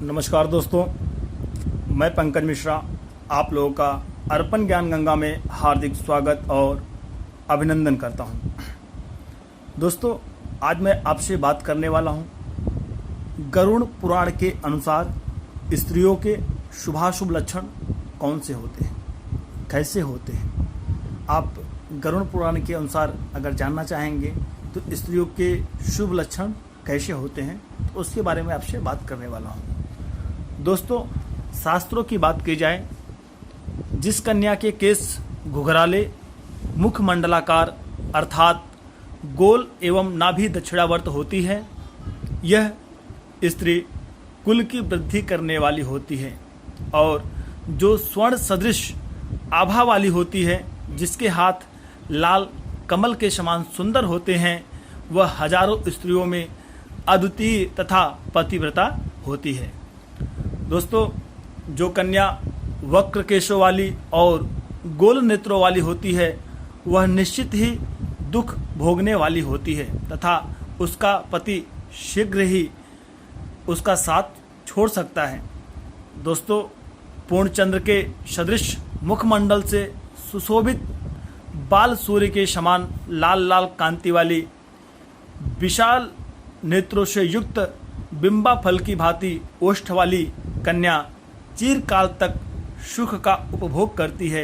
नमस्कार दोस्तों, मैं पंकज मिश्रा आप लोगों का अर्पण ज्ञान गंगा में हार्दिक स्वागत और अभिनंदन करता हूं। दोस्तों, आज मैं आपसे बात करने वाला हूं गरुड़ पुराण के अनुसार स्त्रियों के शुभाशुभ लक्षण कौन से होते हैं, कैसे होते हैं। आप गरुड़ पुराण के अनुसार अगर जानना चाहेंगे तो स्त्रियों के शुभ लक्षण कैसे होते हैं, तो उसके बारे में आपसे बात करने वाला हूं। दोस्तों, शास्त्रों की बात की जाए, जिस कन्या के केस घुघराले, मुख मंडलाकार अर्थात गोल एवं नाभि दक्षिणावर्त होती है, यह स्त्री कुल की वृद्धि करने वाली होती है। और जो स्वर्ण सदृश आभा वाली होती है, जिसके हाथ लाल कमल के समान सुंदर होते हैं, वह हजारों स्त्रियों में अद्वितीय तथा पतिव्रता होती है। दोस्तों, जो कन्या वक्र केशों वाली और गोल नेत्रों वाली होती है, वह निश्चित ही दुख भोगने वाली होती है तथा उसका पति शीघ्र ही उसका साथ छोड़ सकता है। दोस्तों, पूर्णचंद्र के सदृश मुखमंडल से सुशोभित, बाल सूर्य के समान लाल लाल कांति वाली, विशाल नेत्रों से युक्त, बिंबा फल की भांति ओष्ठ वाली कन्या चिरकाल तक सुख का उपभोग करती है।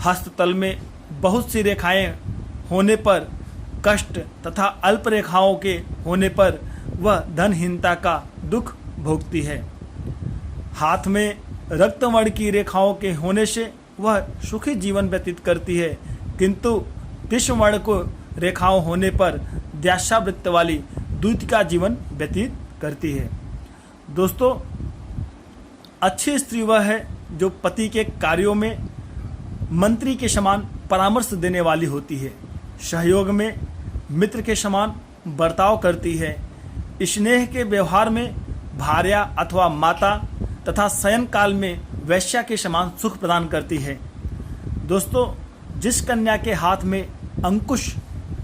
हस्ततल में बहुत सी रेखाएं होने पर कष्ट तथा अल्प रेखाओं के होने पर वह धनहीनता का दुख भोगती है। हाथ में रक्तवर्ण की रेखाओं के होने से वह सुखी जीवन व्यतीत करती है, किंतु कृष्णवर्ण को रेखाओं होने पर द्याशावृत्त वाली द्वित का जीवन व्यतीत करती है। दोस्तों, अच्छी स्त्री वह है जो पति के कार्यों में मंत्री के समान परामर्श देने वाली होती है, सहयोग में मित्र के समान बर्ताव करती है, स्नेह के व्यवहार में भार्या अथवा माता तथा शयन काल में वैश्या के समान सुख प्रदान करती है। दोस्तों, जिस कन्या के हाथ में अंकुश,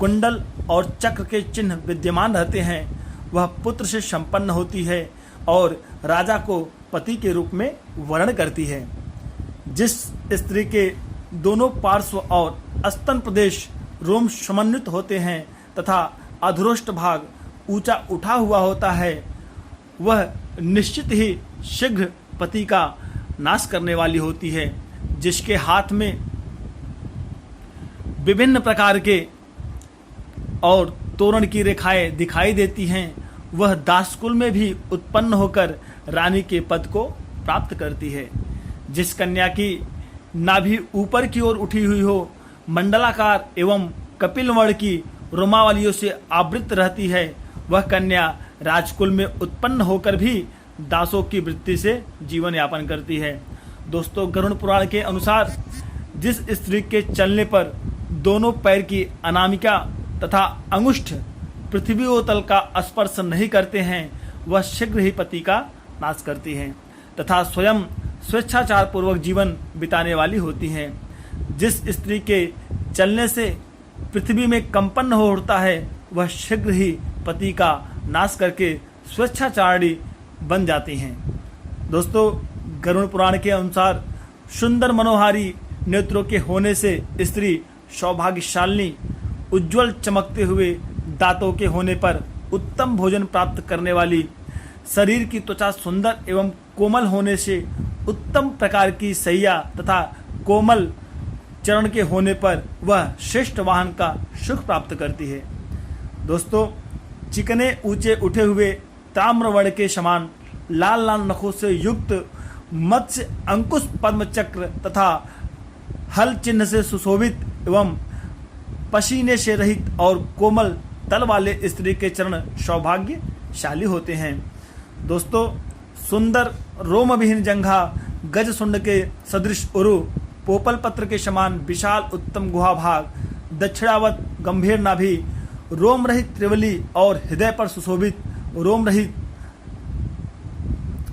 कुंडल और चक्र के चिन्ह विद्यमान रहते हैं, वह पुत्र से संपन्न होती है और राजा को पति के रूप में वर्ण करती है। जिस स्त्री के दोनों पार्श्व और स्तन प्रदेश रोम समन्वित होते हैं तथा अधरोष्ट भाग ऊंचा उठा हुआ होता है, वह निश्चित ही शीघ्र पति का नाश करने वाली होती है। जिसके हाथ में विभिन्न प्रकार के और तोरण की रेखाएं दिखाई देती हैं, वह दासकुल में भी उत्पन्न होकर रानी के पद को प्राप्त करती है। जिस कन्या की नाभि ऊपर की ओर उठी हुई हो, मंडलाकार एवं कपिल वर्ण की रोमावलियों से आवृत रहती है, वह कन्या राजकुल में उत्पन्न होकर भी दासों की वृत्ति से जीवन यापन करती है। दोस्तों, गरुड़ पुराण के अनुसार जिस स्त्री के चलने पर दोनों पैर की अनामिका तथा अंगुष्ठ पृथ्वी तल का स्पर्श नहीं करते हैं, वह शीघ्र ही पति का नाश करती हैं तथा स्वयं स्वेच्छाचार पूर्वक जीवन बिताने वाली होती हैं। जिस स्त्री के चलने से पृथ्वी में कंपन हो उठता है, वह शीघ्र ही पति का नाश करके स्वेच्छाचारिणी बन जाती हैं। दोस्तों, गरुड़ पुराण के अनुसार सुंदर मनोहारी नेत्रों के होने से स्त्री सौभाग्यशालिनी, उज्जवल चमकते हुए दांतों के होने पर उत्तम भोजन प्राप्त करने वाली, शरीर की त्वचा सुंदर एवं कोमल होने से उत्तम प्रकार की सैया तथा कोमल चरण के होने पर वह श्रेष्ठ वाहन का सुख प्राप्त करती है। दोस्तों, चिकने ऊंचे उठे हुए ताम्रवर्ण के समान लाल लाल नखों से युक्त, मत्स्य अंकुश पद्म चक्र तथा हल चिन्ह से सुशोभित एवं पसीने से रहित और कोमल तल वाले स्त्री के चरण सौभाग्यशाली होते हैं। दोस्तों, सुंदर रोम विहीन जंघा, गज सुंड के सदृश उरु, पोपल पत्र के समान विशाल उत्तम गुहा भाग, दक्षिणावत गंभीर नाभि, रोम रहित त्रिवली और हृदय पर सुशोभित रोम रहित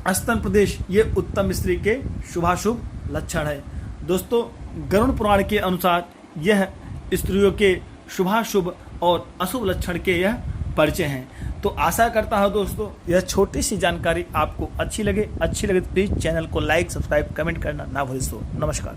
स्तन प्रदेश, ये उत्तम स्त्री के शुभाशुभ लक्षण है। दोस्तों, गरुड़ पुराण के अनुसार यह स्त्रियों के शुभाशुभ और अशुभ लक्षण के यह परिचय हैं। तो आशा करता हूँ दोस्तों यह छोटी सी जानकारी आपको अच्छी लगे तो प्लीज़ चैनल को लाइक, सब्सक्राइब, कमेंट करना ना भूलिए। नमस्कार।